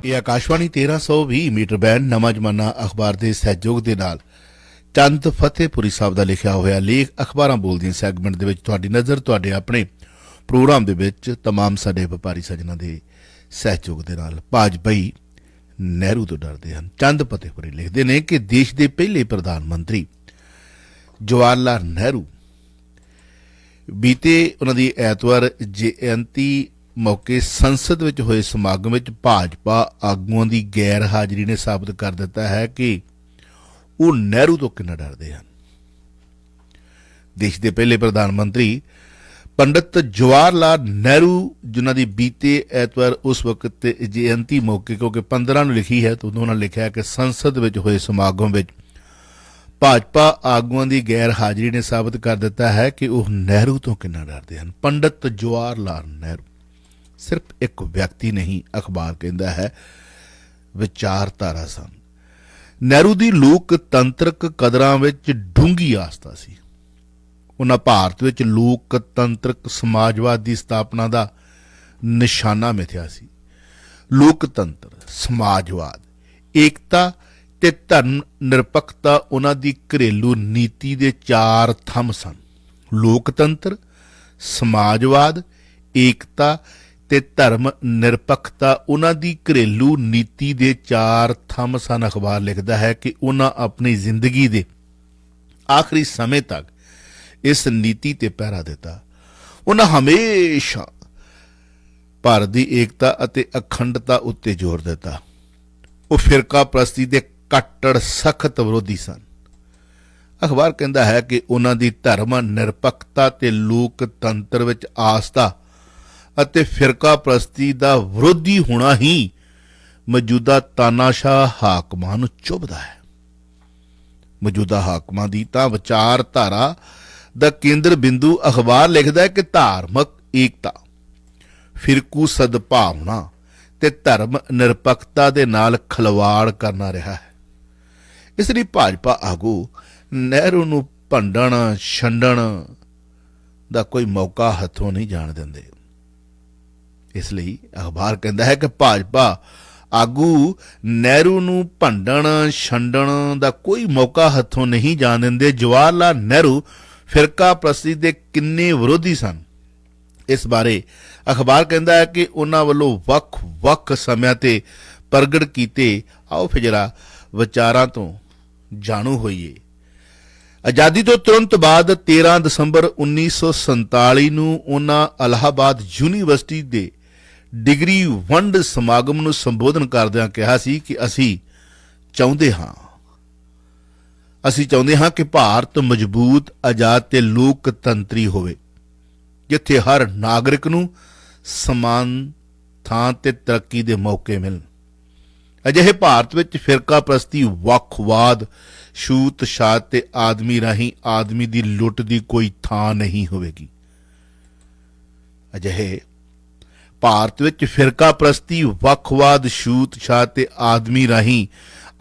ਇਹ Akashvani 1320 metre band ਨਵਾਂ ਜ਼ਮਾਨਾ ਅਖਬਾਰ ਦੇ ਸਹਿਯੋਗ ਦੇ ਨਾਲ ਚੰਦ ਫਤਿਹਪੁਰੀ ਸਾਹਿਬ ਦਾ ਲਿਖਿਆ ਹੋਇਆ ਲੇਖ ਅਖਬਾਰਾਂ ਬੋਲਦੀਆਂ ਸੈਗਮੈਂਟ ਦੇ ਵਿੱਚ ਤੁਹਾਡੀ ਨਜ਼ਰ ਤੁਹਾਡੇ ਆਪਣੇ ਪ੍ਰੋਗਰਾਮ ਦੇ ਵਿੱਚ तमाम ਸਾਡੇ ਵਪਾਰੀ ਸੱਜਣਾਂ ਦੇ ਸਹਿਯੋਗ ਦੇ ਨਾਲ ਭਾਜਪਾਈ ਨਹਿਰੂ ਤੋਂ ਡਰਦੇ ਹਨ। ਚੰਦ ਫਤਿਹਪੁਰੀ ਲਿਖਦੇ ਨੇ ਕਿ ਦੇਸ਼ ਦੇ ਪਹਿਲੇ ਪ੍ਰਧਾਨ ਮੰਤਰੀ ਜਵਾਹਰ ਲਾਲ ਨਹਿਰੂ ਬੀਤੇ ਉਹਨਾਂ ਦੀ ਐਤਵਾਰ ਜਯੰਤੀ ਮੌਕੇ ਸੰਸਦ ਵਿੱਚ ਹੋਏ ਸਮਾਗਮ ਵਿੱਚ ਭਾਜਪਾ ਆਗੂਆਂ ਦੀ ਗੈਰ ਹਾਜ਼ਰੀ ਨੇ ਸਾਬਤ ਕਰ ਦਿੱਤਾ ਹੈ ਕਿ ਉਹ ਨਹਿਰੂ ਤੋਂ ਕਿੰਨਾ ਡਰਦੇ ਹਨ। ਦੇਸ਼ ਦੇ ਪਹਿਲੇ ਪ੍ਰਧਾਨ ਮੰਤਰੀ ਪੰਡਿਤ ਜਵਾਹਰ ਲਾਲ ਨਹਿਰੂ ਜਿਨ੍ਹਾਂ ਦੀ ਬੀਤੇ ਐਤਵਾਰ ਉਸ ਵਕਤ ਜਯੰਤੀ ਮੌਕੇ ਕਿਉਂਕਿ 15 ਨੂੰ ਲਿਖੀ ਹੈ ਤਾਂ ਉਹਨਾਂ ਨੇ ਲਿਖਿਆ ਕਿ ਸੰਸਦ ਵਿੱਚ ਹੋਏ ਸਮਾਗਮ ਵਿੱਚ ਭਾਜਪਾ ਆਗੂਆਂ ਦੀ ਗੈਰ ਹਾਜ਼ਰੀ ਨੇ ਸਾਬਤ ਕਰ ਦਿੱਤਾ ਹੈ ਕਿ ਉਹ ਨਹਿਰੂ ਤੋਂ ਕਿੰਨਾ ਡਰਦੇ ਹਨ। ਪੰਡਿਤ ਜਵਾਹਰ ਲਾਲ ਨਹਿਰੂ ਸਿਰਫ ਇੱਕ ਵਿਅਕਤੀ ਨਹੀਂ, ਅਖਬਾਰ ਕਹਿੰਦਾ ਹੈ ਵਿਚਾਰਧਾਰਾ ਸਨ। ਨਹਿਰੂ ਦੀ ਲੋਕਤੰਤਰਕ ਕਦਰਾਂ ਵਿੱਚ ਡੂੰਘੀ ਆਸਥਾ ਸੀ। ਉਹਨਾਂ ਭਾਰਤ ਵਿੱਚ ਲੋਕਤੰਤਰਕ ਸਮਾਜਵਾਦ ਦੀ ਸਥਾਪਨਾ ਦਾ ਨਿਸ਼ਾਨਾ ਮਿਥਿਆ ਸੀ। ਲੋਕਤੰਤਰ, ਸਮਾਜਵਾਦ, ਏਕਤਾ ਤੇ ਧਰਮ ਨਿਰਪੱਖਤਾ ਉਹਨਾਂ ਦੀ ਘਰੇਲੂ ਨੀਤੀ ਦੇ ਚਾਰ ਥੰਮ ਸਨ। ਲੋਕਤੰਤਰ, ਸਮਾਜਵਾਦ, ਏਕਤਾ ਤੇ ਧਰਮ ਨਿਰਪੱਖਤਾ ਉਹਨਾਂ ਦੀ ਘਰੇਲੂ ਨੀਤੀ ਦੇ ਚਾਰ ਥੰਮ ਸਨ। ਅਖਬਾਰ ਲਿਖਦਾ ਹੈ ਕਿ ਉਹਨਾਂ ਆਪਣੀ ਜ਼ਿੰਦਗੀ ਦੇ ਆਖਰੀ ਸਮੇਂ ਤੱਕ ਇਸ ਨੀਤੀ ਤੇ ਪਹਿਰਾ ਦਿੱਤਾ। ਉਹਨਾਂ ਹਮੇਸ਼ਾ ਭਾਰਤ ਦੀ ਏਕਤਾ ਅਤੇ ਅਖੰਡਤਾ ਉੱਤੇ ਜ਼ੋਰ ਦਿੱਤਾ। ਉਹ ਫਿਰਕਾ ਪ੍ਰਸਤੀ ਦੇ ਕੱਟੜ ਸਖਤ ਵਿਰੋਧੀ ਸਨ। ਅਖਬਾਰ ਕਹਿੰਦਾ ਹੈ ਕਿ ਉਹਨਾਂ ਦੀ ਧਰਮ ਨਿਰਪੱਖਤਾ ਤੇ ਲੋਕਤੰਤਰ ਵਿੱਚ ਆਸਥਾ ਅਤੇ ਫਿਰਕਾ ਪ੍ਰਸਤੀ ਦਾ ਵਿਰੋਧੀ ਹੋਣਾ ਹੀ ਮੌਜੂਦਾ ਤਾਨਾਸ਼ਾਹ ਹਾਕਮਾਂ ਨੂੰ ਚੁਭਦਾ ਹੈ। ਮੌਜੂਦਾ ਹਾਕਮਾਂ ਦੀ ਤਾਂ ਵਿਚਾਰਧਾਰਾ ਦਾ ਕੇਂਦਰ ਬਿੰਦੂ ਅਖਬਾਰ ਲਿਖਦਾ ਹੈ ਕਿ ਧਾਰਮਿਕ ਏਕਤਾ, ਫਿਰਕੂ ਸਦਭਾਵਨਾ ਤੇ ਧਰਮ ਨਿਰਪੱਖਤਾ ਦੇ ਨਾਲ ਖਿਲਵਾੜ ਕਰਨਾ ਰਿਹਾ ਹੈ। ਇਸ ਲਈ ਭਾਜਪਾ ਆਗੂ ਨਹਿਰੂ ਨੂੰ ਭੰਡਣ ਛੰਡਣ ਦਾ ਕੋਈ ਮੌਕਾ ਹੱਥੋਂ ਨਹੀਂ ਜਾਣ ਦਿੰਦੇ। ਇਸ ਲਈ ਅਖਬਾਰ ਕਹਿੰਦਾ ਹੈ ਕਿ ਭਾਜਪਾ ਆਗੂ ਨਹਿਰੂ ਨੂੰ ਭੰਡਣ ਛੰਡਣ ਦਾ ਕੋਈ ਮੌਕਾ ਹੱਥੋਂ ਨਹੀਂ ਜਾਣ ਦਿੰਦੇ। ਜਵਾਹਰ ਲਾਲ ਨਹਿਰੂ ਫਿਰਕਾ ਪ੍ਰਸਤੀ ਦੇ ਕਿੰਨੇ ਵਿਰੋਧੀ ਸਨ, ਇਸ ਬਾਰੇ ਅਖਬਾਰ ਕਹਿੰਦਾ ਹੈ ਕਿ ਉਹਨਾਂ ਵੱਲੋਂ ਵੱਖ-ਵੱਖ ਸਮਿਆਂ ਤੇ ਪ੍ਰਗਟ ਕੀਤੇ। ਆਓ ਫਿਰ ਜਰਾ ਵਿਚਾਰਾਂ ਤੋਂ ਜਾਣੂ ਹੋਈਏ। ਆਜ਼ਾਦੀ ਤੋਂ ਤੁਰੰਤ ਬਾਅਦ 13 ਦਸੰਬਰ 1947 ਨੂੰ ਉਹਨਾਂ ਇਲਾਹਾਬਾਦ ਯੂਨੀਵਰਸਿਟੀ ਦੇ ਡਿਗਰੀ ਵੰਡ ਸਮਾਗਮ ਨੂੰ ਸੰਬੋਧਨ ਕਰਦਿਆਂ ਕਿਹਾ ਸੀ ਕਿ ਅਸੀਂ ਚਾਹੁੰਦੇ ਹਾਂ ਕਿ ਭਾਰਤ ਮਜ਼ਬੂਤ, ਆਜ਼ਾਦ ਤੇ ਲੋਕਤੰਤਰੀ ਹੋਵੇ, ਜਿੱਥੇ ਹਰ ਨਾਗਰਿਕ ਨੂੰ ਸਮਾਨ ਥਾਂ ਤੇ ਤਰੱਕੀ ਦੇ ਮੌਕੇ ਮਿਲਣ। ਅਜਿਹੇ ਭਾਰਤ ਵਿੱਚ ਫਿਰਕਾ ਪ੍ਰਸਤੀ, ਵੱਖਵਾਦ, ਛੂਤ ਛਾਤ ਤੇ ਆਦਮੀ ਰਾਹੀਂ ਆਦਮੀ ਦੀ ਲੁੱਟ ਦੀ ਕੋਈ ਥਾਂ ਨਹੀਂ ਹੋਵੇਗੀ। ਅਜਿਹੇ ਭਾਰਤ ਵਿੱਚ ਫਿਰਕਾ ਪ੍ਰਸਤੀ, ਵੱਖਵਾਦ, ਛੂਤ ਛਾਤ ਤੇ ਆਦਮੀ ਰਾਹੀਂ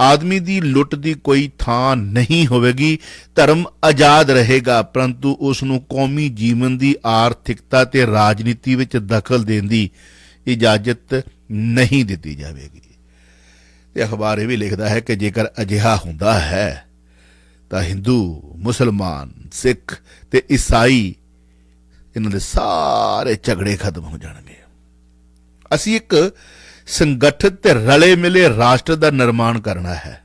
ਆਦਮੀ ਦੀ ਲੁੱਟ ਦੀ ਕੋਈ ਥਾਂ ਨਹੀਂ ਹੋਵੇਗੀ। ਧਰਮ ਆਜ਼ਾਦ ਰਹੇਗਾ, ਪਰੰਤੂ ਉਸ ਨੂੰ ਕੌਮੀ ਜੀਵਨ ਦੀ ਆਰਥਿਕਤਾ ਤੇ ਰਾਜਨੀਤੀ ਵਿੱਚ ਦਖਲ ਦੇਣ ਦੀ ਇਜਾਜ਼ਤ ਨਹੀਂ ਦਿੱਤੀ ਜਾਵੇਗੀ। ਤੇ ਅਖਬਾਰ ਇਹ ਵੀ ਲਿਖਦਾ ਹੈ ਕਿ ਜੇਕਰ ਅਜਿਹਾ ਹੁੰਦਾ ਹੈ ਤਾਂ ਹਿੰਦੂ, ਮੁਸਲਮਾਨ, ਸਿੱਖ ਤੇ ਈਸਾਈ ਇਹਨਾਂ ਦੇ ਸਾਰੇ ਝਗੜੇ ਖਤਮ ਹੋ ਜਾਣਗੇ। ਅਸੀਂ ਇੱਕ ਸੰਗਠਿਤ ਤੇ ਰਲੇ ਮਿਲੇ ਰਾਸ਼ਟਰ ਦਾ ਨਿਰਮਾਣ ਕਰਨਾ ਹੈ,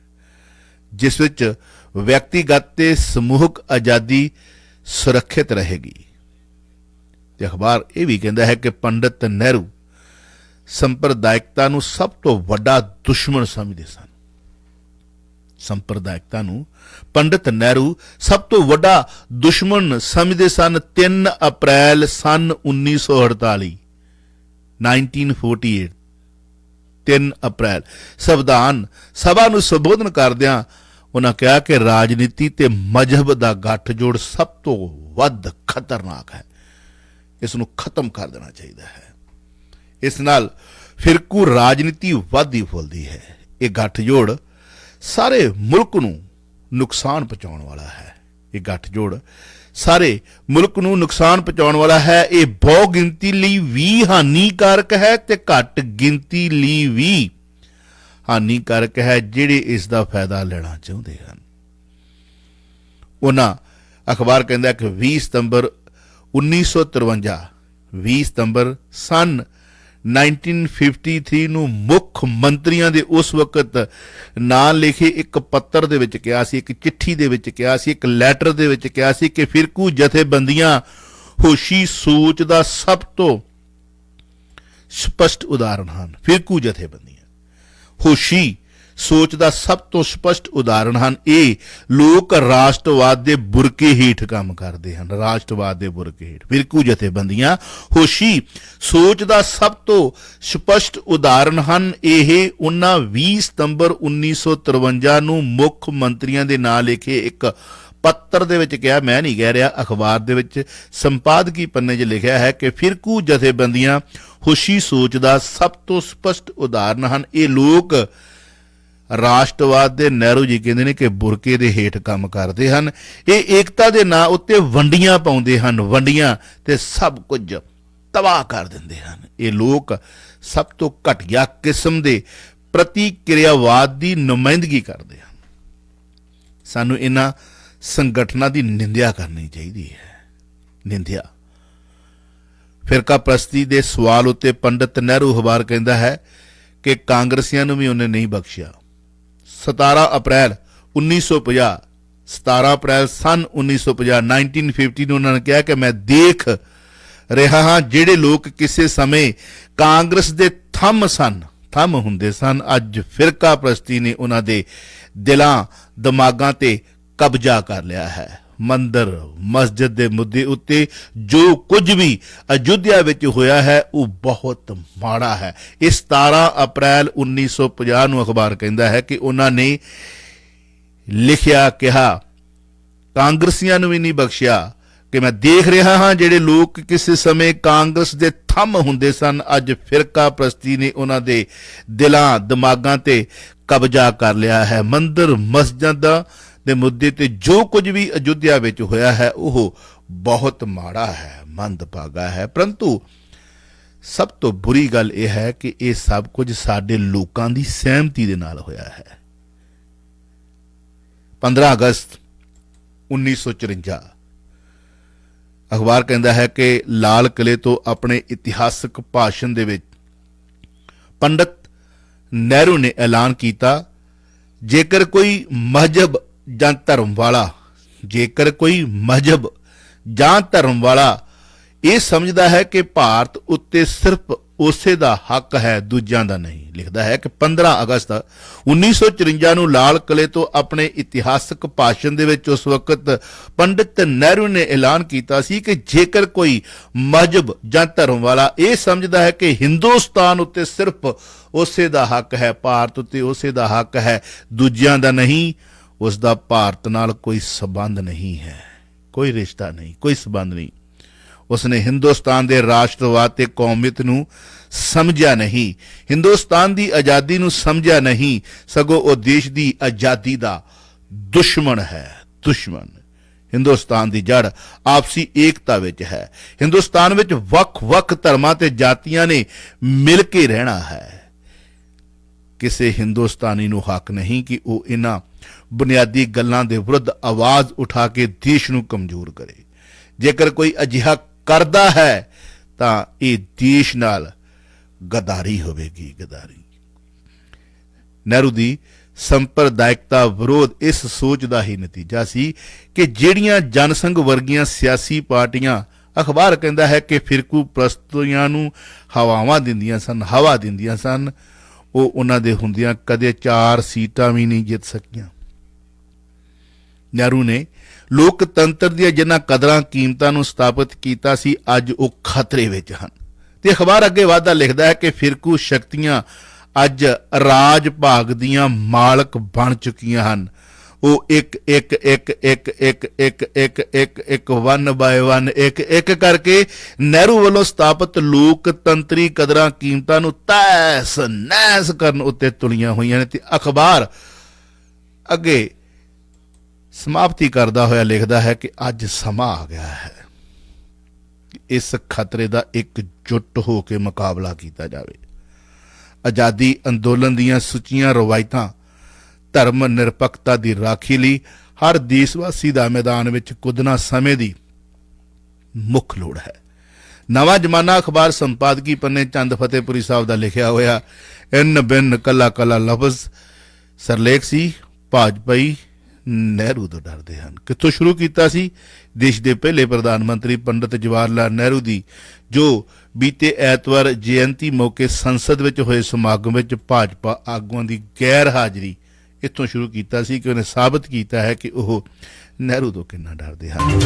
ਜਿਸ ਵਿੱਚ ਵਿਅਕਤੀਗਤ ਤੇ ਸਮੂਹਕ ਆਜ਼ਾਦੀ ਸੁਰੱਖਿਅਤ ਰਹੇਗੀ। ਤੇ ਅਖਬਾਰ ਇਹ ਵੀ ਕਹਿੰਦਾ ਹੈ ਕਿ ਪੰਡਿਤ ਨਹਿਰੂ ਸੰਪਰਦਾਇਕਤਾ ਨੂੰ ਸਭ ਤੋਂ ਵੱਡਾ ਦੁਸ਼ਮਣ ਸਮਝਦੇ ਸਨ। ਸੰਪਰਦਾਇਕਤਾ ਨੂੰ ਪੰਡਿਤ ਨਹਿਰੂ ਸਭ ਤੋਂ ਵੱਡਾ ਦੁਸ਼ਮਣ ਸਮਝਦੇ ਸਨ। 3 ਅਪ੍ਰੈਲ ਸਨ 1948 1948 3 ਅਪ੍ਰੈਲ ਸੰਵਿਧਾਨ ਸਭਾ ਨੂੰ ਸੰਬੋਧਨ ਕਰਦਿਆਂ ਉਹਨਾਂ ਕਿਹਾ ਕਿ ਰਾਜਨੀਤੀ ਤੇ ਮਜ਼ਹਬ ਦਾ ਗੱਠਜੋੜ ਸਭ ਤੋਂ ਵੱਧ ਖਤਰਨਾਕ ਹੈ, ਇਸ ਨੂੰ ਖਤਮ ਕਰ ਦੇਣਾ ਚਾਹੀਦਾ ਹੈ। ਇਸ ਨਾਲ ਫਿਰਕੂ ਰਾਜਨੀਤੀ ਵੱਧਦੀ ਫੁੱਲਦੀ ਹੈ। ਇਹ ਗੱਠਜੋੜ ਸਾਰੇ ਮੁਲਕ ਨੂੰ ਨੁਕਸਾਨ ਪਹੁੰਚਾਉਣ ਵਾਲਾ ਹੈ। ਇਹ ਗੱਠਜੋੜ ਸਾਰੇ ਮੁਲਕ ਨੂੰ ਨੁਕਸਾਨ ਪਹੁੰਚਾਉਣ ਵਾਲਾ ਹੈ। ਇਹ ਬਹੁ ਗਿਣਤੀ ਲਈ ਵੀ ਹਾਨੀਕਾਰਕ ਹੈ ਤੇ ਘੱਟ ਗਿਣਤੀ ਲਈ ਵੀ ਹਾਨੀਕਾਰਕ ਹੈ ਜਿਹੜੇ ਇਸ ਦਾ ਫਾਇਦਾ ਲੈਣਾ ਚਾਹੁੰਦੇ ਹਨ। ਉਹਨਾਂ ਅਖਬਾਰ ਕਹਿੰਦਾ ਕਿ 20 ਸਤੰਬਰ 1953 20 ਸਤੰਬਰ ਸਨ 1953 ਨੂੰ ਮੁੱਖ ਮੰਤਰੀਆਂ ਦੇ ਉਸ ਵਕਤ ਨਾਂ ਲਿਖੇ ਇੱਕ ਪੱਤਰ ਦੇ ਵਿੱਚ ਕਿਹਾ ਸੀ, ਇੱਕ ਚਿੱਠੀ ਦੇ ਵਿੱਚ ਕਿਹਾ ਸੀ, ਇੱਕ ਲੈਟਰ ਦੇ ਵਿੱਚ ਕਿਹਾ ਸੀ ਕਿ ਫਿਰਕੂ ਜਥੇਬੰਦੀਆਂ ਹੋਸ਼ੀ ਸੋਚ ਦਾ ਸਭ ਤੋਂ ਸਪਸ਼ਟ ਉਦਾਹਰਣ ਹਨ। ਫਿਰਕੂ ਜਥੇਬੰਦੀਆਂ ਹੋਸ਼ੀ ਸੋਚ ਦਾ ਸਭ ਤੋਂ ਸਪਸ਼ਟ ਉਦਾਹਰਣ ਹਨ। ਇਹ ਲੋਕ ਰਾਸ਼ਟਰਵਾਦ ਦੇ ਬੁਰਕੇ ਹੇਠ ਕੰਮ ਕਰਦੇ ਹਨ। ਰਾਸ਼ਟਰਵਾਦ ਦੇ ਬੁਰਕੇ ਹੇਠ ਫਿਰਕੂ ਜਥੇਬੰਦੀਆਂ ਹੋਸ਼ੀ ਸੋਚ ਦਾ ਸਭ ਤੋਂ ਸਪਸ਼ਟ ਉਦਾਹਰਣ ਹਨ। ਇਹ ਉਹਨਾਂ 20 ਸਤੰਬਰ 1953 ਨੂੰ ਮੁੱਖ ਮੰਤਰੀਆਂ ਦੇ ਨਾਂ ਲਿਖੇ ਇੱਕ ਪੱਤਰ ਦੇ ਵਿੱਚ ਕਿਹਾ, ਮੈਂ ਨਹੀਂ ਕਹਿ ਰਿਹਾ, ਅਖਬਾਰ ਦੇ ਵਿੱਚ ਸੰਪਾਦਕੀ ਪੰਨੇ 'ਚ ਲਿਖਿਆ ਹੈ ਕਿ ਫਿਰਕੂ ਜਥੇਬੰਦੀਆਂ ਹੋਸ਼ੀ ਸੋਚ ਦਾ ਸਭ ਤੋਂ ਸਪਸ਼ਟ ਉਦਾਹਰਣ ਹਨ। ਇਹ ਲੋਕ ਰਾਸ਼ਟਰਵਾਦ ਦੇ, ਨਹਿਰੂ ਜੀ ਕਹਿੰਦੇ ਨੇ ਕਿ ਬੁਰਕੇ ਦੇ ਹੇਠ ਕੰਮ ਕਰਦੇ ਹਨ। ਇਹ ਏਕਤਾ ਦੇ ਨਾਂ ਉੱਤੇ ਵੰਡੀਆਂ ਪਾਉਂਦੇ ਹਨ, ਵੰਡੀਆਂ ਤੇ ਸਭ ਕੁਝ ਤਬਾਹ ਕਰ ਦਿੰਦੇ ਹਨ। ਇਹ ਲੋਕ ਸਭ ਤੋਂ ਘਟੀਆ ਕਿਸਮ ਦੇ ਪ੍ਰਤੀਕਿਰਿਆਵਾਦ ਦੀ ਨੁਮਾਇੰਦਗੀ ਕਰਦੇ ਹਨ। ਸਾਨੂੰ ਇਹਨਾਂ ਸੰਗਠਨਾਂ ਦੀ ਨਿੰਦਿਆ ਕਰਨੀ ਚਾਹੀਦੀ ਹੈ। ਨਿੰਦਿਆ। ਫਿਰਕਾ ਪ੍ਰਸਤੀ ਦੇ ਸਵਾਲ ਉੱਤੇ ਪੰਡਿਤ ਨਹਿਰੂ ਅਖਬਾਰ ਕਹਿੰਦਾ ਹੈ ਕਿ ਕਾਂਗਰਸੀਆਂ ਨੂੰ ਵੀ ਉਹਨੇ ਨਹੀਂ ਬਖਸ਼ਿਆ। 17 ਅਪ੍ਰੈਲ 1950 17 ਅਪ੍ਰੈਲ ਸਨ 1950 1950 ਨੂੰ ਉਹਨਾਂ ਨੇ ਕਿਹਾ ਕਿ ਮੈਂ ਦੇਖ ਰਿਹਾ ਹਾਂ ਜਿਹੜੇ ਲੋਕ ਕਿਸੇ ਸਮੇਂ ਕਾਂਗਰਸ ਦੇ ਥੰਮ ਹੁੰਦੇ ਸਨ, ਅੱਜ ਫਿਰਕਾ ਪ੍ਰਸਤੀ ਨੇ ਉਹਨਾਂ ਦੇ ਦਿਲਾਂ ਦਿਮਾਗਾਂ ਤੇ ਕਬਜ਼ਾ ਕਰ ਲਿਆ ਹੈ। ਮੰਦਰ ਮਸਜਿਦ ਦੇ ਮੁੱਦੇ ਉੱਤੇ ਜੋ ਕੁਝ ਵੀ ਅਯੁੱਧਿਆ ਵਿੱਚ ਹੋਇਆ ਹੈ ਉਹ ਬਹੁਤ ਮਾੜਾ ਹੈ। ਇਹ 17 ਅਪ੍ਰੈਲ 1950 ਨੂੰ ਅਖਬਾਰ ਕਹਿੰਦਾ ਹੈ ਕਿ ਉਹਨਾਂ ਨੇ ਲਿਖਿਆ, ਕਿਹਾ, ਕਾਂਗਰਸੀਆਂ ਨੂੰ ਵੀ ਨਹੀਂ ਬਖਸ਼ਿਆ ਕਿ ਮੈਂ ਦੇਖ ਰਿਹਾ ਹਾਂ ਜਿਹੜੇ ਲੋਕ ਕਿਸੇ ਸਮੇਂ ਕਾਂਗਰਸ ਦੇ ਥੰਮ ਹੁੰਦੇ ਸਨ, ਅੱਜ ਫਿਰਕਾ ਪ੍ਰਸਤੀ ਨੇ ਉਹਨਾਂ ਦੇ ਦਿਲਾਂ ਦਿਮਾਗਾਂ ਤੇ ਕਬਜ਼ਾ ਕਰ ਲਿਆ ਹੈ। ਮੰਦਰ ਮਸਜਿਦ ਦੇ ਮੁੱਦੇ ਤੇ ਜੋ ਕੁਝ ਵੀ ਅਯੁੱਧਿਆ ਵਿੱਚ ਹੋਇਆ ਹੈ ਉਹ ਬਹੁਤ ਮਾੜਾ ਹੈ, ਮੰਦਭਾਗਾ ਹੈ। ਪਰੰਤੂ ਸਭ ਤੋਂ ਬੁਰੀ ਗੱਲ ਇਹ ਹੈ ਕਿ ਇਹ ਸਭ ਕੁਝ ਸਾਡੇ ਲੋਕਾਂ ਦੀ ਸਹਿਮਤੀ ਦੇ ਨਾਲ ਹੋਇਆ ਹੈ। 15 ਅਗਸਤ 1954 ਅਖਬਾਰ ਕਹਿੰਦਾ ਹੈ ਕਿ ਲਾਲ ਕਿਲੇ ਤੋਂ ਆਪਣੇ ਇਤਿਹਾਸਕ ਭਾਸ਼ਣ ਦੇ ਵਿੱਚ ਪੰਡਿਤ ਨਹਿਰੂ ਨੇ ਐਲਾਨ ਕੀਤਾ, ਜੇਕਰ ਕੋਈ ਮਜ਼ਹਬ ਜਾਂ ਧਰਮ ਵਾਲਾ ਇਹ ਸਮਝਦਾ ਹੈ ਕਿ ਭਾਰਤ ਉੱਤੇ ਸਿਰਫ ਉਸੇ ਦਾ ਹੱਕ ਹੈ, ਦੂਜਿਆਂ ਦਾ ਨਹੀਂ। ਲਿਖਦਾ ਹੈ ਕਿ 15 ਅਗਸਤ 1954 ਨੂੰ ਲਾਲ ਕਿਲੇ ਤੋਂ ਆਪਣੇ ਇਤਿਹਾਸਕ ਭਾਸ਼ਣ ਦੇ ਵਿੱਚ ਉਸ ਵਕਤ ਪੰਡਿਤ ਨਹਿਰੂ ਨੇ ਐਲਾਨ ਕੀਤਾ ਸੀ ਕਿ ਜੇਕਰ ਕੋਈ ਮਜ਼ਹਬ ਜਾਂ ਧਰਮ ਵਾਲਾ ਇਹ ਸਮਝਦਾ ਹੈ ਕਿ ਹਿੰਦੁਸਤਾਨ ਉੱਤੇ ਸਿਰਫ ਉਸੇ ਦਾ ਹੱਕ ਹੈ, ਭਾਰਤ ਉੱਤੇ ਉਸੇ ਦਾ ਹੱਕ ਹੈ, ਦੂਜਿਆਂ ਦਾ ਨਹੀਂ, ਉਸ ਦਾ ਭਾਰਤ ਨਾਲ ਕੋਈ ਸਬੰਧ ਨਹੀਂ ਹੈ, ਕੋਈ ਰਿਸ਼ਤਾ ਨਹੀਂ, ਕੋਈ ਸਬੰਧ ਨਹੀਂ। ਉਸਨੇ ਹਿੰਦੁਸਤਾਨ ਦੇ ਰਾਸ਼ਟਰਵਾਦ ਤੇ ਕੌਮੀਅਤ ਨੂੰ ਸਮਝਿਆ ਨਹੀਂ, ਹਿੰਦੁਸਤਾਨ ਦੀ ਆਜ਼ਾਦੀ ਨੂੰ ਸਮਝਿਆ ਨਹੀਂ, ਸਗੋਂ ਉਹ ਦੇਸ਼ ਦੀ ਆਜ਼ਾਦੀ ਦਾ ਦੁਸ਼ਮਣ ਹੈ। ਦੁਸ਼ਮਣ। ਹਿੰਦੁਸਤਾਨ ਦੀ ਜੜ ਆਪਸੀ ਏਕਤਾ ਵਿੱਚ ਹੈ। ਹਿੰਦੁਸਤਾਨ ਵਿੱਚ ਵੱਖ-ਵੱਖ ਧਰਮਾਂ ਤੇ ਜਾਤੀਆਂ ਨੇ ਮਿਲ ਕੇ ਰਹਿਣਾ ਹੈ। ਕਿਸੇ ਹਿੰਦੁਸਤਾਨੀ ਨੂੰ ਹੱਕ ਨਹੀਂ ਕਿ ਉਹ ਇਹਨਾਂ ਬੁਨਿਆਦੀ ਗੱਲਾਂ ਦੇ ਵਿਰੁੱਧ ਆਵਾਜ਼ ਉਠਾ ਕੇ ਦੇਸ਼ ਨੂੰ ਕਮਜ਼ੋਰ ਕਰੇ। ਜੇਕਰ ਕੋਈ ਅਜਿਹਾ ਕਰਦਾ ਹੈ ਤਾਂ ਇਹ ਦੇਸ਼ ਨਾਲ ਗਦਾਰੀ ਹੋਵੇਗੀ, ਗਦਾਰੀ। ਨਹਿਰੂ ਦੀ ਸੰਪਰਦਾਇਕਤਾ ਵਿਰੋਧ ਇਸ ਸੋਚ ਦਾ ਹੀ ਨਤੀਜਾ ਸੀ ਕਿ ਜਿਹੜੀਆਂ ਜਨਸੰਘ ਵਰਗੀਆਂ ਸਿਆਸੀ ਪਾਰਟੀਆਂ, ਅਖਬਾਰ ਕਹਿੰਦਾ ਹੈ ਕਿ ਫਿਰਕੂ ਪ੍ਰਸਤੀਆਂ ਨੂੰ ਹਵਾ ਦਿੰਦੀਆਂ ਸਨ, ਉਹ ਉਹਨਾਂ ਦੇ ਹੁੰਦਿਆਂ ਕਦੇ 4 ਸੀਟਾਂ ਵੀ ਨਹੀਂ ਜਿੱਤ ਸਕੀਆਂ। ਨਹਿਰੂ ਨੇ ਲੋਕਤੰਤਰ ਦੀਆਂ ਜਿਨ੍ਹਾਂ ਕਦਰਾਂ ਕੀਮਤਾਂ ਨੂੰ ਸਥਾਪਿਤ ਕੀਤਾ ਸੀ, ਅੱਜ ਉਹ ਖਤਰੇ ਵਿੱਚ ਹਨ। ਤੇ ਅਖਬਾਰ ਅੱਗੇ ਵਾਧਾ ਲਿਖਦਾ ਹੈ ਕਿ ਫਿਰਕੂ ਸ਼ਕਤੀਆਂ ਅੱਜ ਰਾਜ ਭਾਗ ਦੀਆਂ ਮਾਲਕ ਬਣ ਚੁੱਕੀਆਂ ਹਨ। ਉਹ ਇੱਕ ਵਨ ਬਾਏ ਵਨ ਇੱਕ ਕਰਕੇ ਨਹਿਰੂ ਵੱਲੋਂ ਸਥਾਪਿਤ ਲੋਕਤੰਤਰੀ ਕਦਰਾਂ ਕੀਮਤਾਂ ਨੂੰ ਤਹਿਸ ਨਹਿਸ ਕਰਨ ਉੱਤੇ ਤੁਲੀਆਂ ਹੋਈਆਂ ਨੇ। ਤੇ ਅਖਬਾਰ ਅੱਗੇ ਸਮਾਪਤੀ ਕਰਦਾ ਹੋਇਆ ਲਿਖਦਾ ਹੈ ਕਿ ਅੱਜ ਸਮਾਂ ਆ ਗਿਆ ਹੈ ਇਸ ਖਤਰੇ ਦਾ ਇਕਜੁੱਟ ਹੋ ਕੇ ਮੁਕਾਬਲਾ ਕੀਤਾ ਜਾਵੇ ਆਜ਼ਾਦੀ ਅੰਦੋਲਨ ਦੀਆਂ ਸੁੱਚੀਆਂ ਰਵਾਇਤਾਂ ਧਰਮ ਨਿਰਪੱਖਤਾ ਦੀ ਰਾਖੀ ਲਈ ਹਰ ਦੇਸ਼ਵਾਸੀ ਦਾ ਮੈਦਾਨ ਵਿੱਚ ਕੁੱਦਣਾ ਸਮੇਂ ਦੀ ਮੁੱਖ ਲੋੜ ਹੈ। ਨਵਾਂ ਜ਼ਮਾਨਾ ਅਖਬਾਰ ਸੰਪਾਦਕੀ ਪੰਨੇ ਚੰਦ ਫਤਿਹਪੁਰੀ ਸਾਹਿਬ ਦਾ ਲਿਖਿਆ ਹੋਇਆ ਇਨ ਬਿਨ ਕੱਲਾ ਕੱਲਾ ਲਫ਼ਜ਼ ਸਰਲੇਖ ਸੀ। ਭਾਜਪਾਈ ਨਹਿਰੂ ਤੋਂ ਡਰਦੇ ਹਨ। ਕਿੱਥੋਂ ਸ਼ੁਰੂ ਕੀਤਾ ਸੀ? ਦੇਸ਼ ਦੇ ਪਹਿਲੇ ਪ੍ਰਧਾਨ ਮੰਤਰੀ ਪੰਡਿਤ ਜਵਾਹਰ ਲਾਲ ਨਹਿਰੂ ਦੀ ਜੋ ਬੀਤੇ ਐਤਵਾਰ ਜਯੰਤੀ ਮੌਕੇ ਸੰਸਦ ਵਿੱਚ ਹੋਏ ਸਮਾਗਮ ਵਿੱਚ ਭਾਜਪਾ ਆਗੂਆਂ ਦੀ ਗੈਰ ਹਾਜ਼ਰੀ ਇੱਥੋਂ ਸ਼ੁਰੂ ਕੀਤਾ ਸੀ ਕਿ ਉਹਨੇ ਸਾਬਤ ਕੀਤਾ ਹੈ ਕਿ ਉਹ ਨਹਿਰੂ ਤੋਂ ਕਿੰਨਾ ਡਰਦੇ ਹਨ।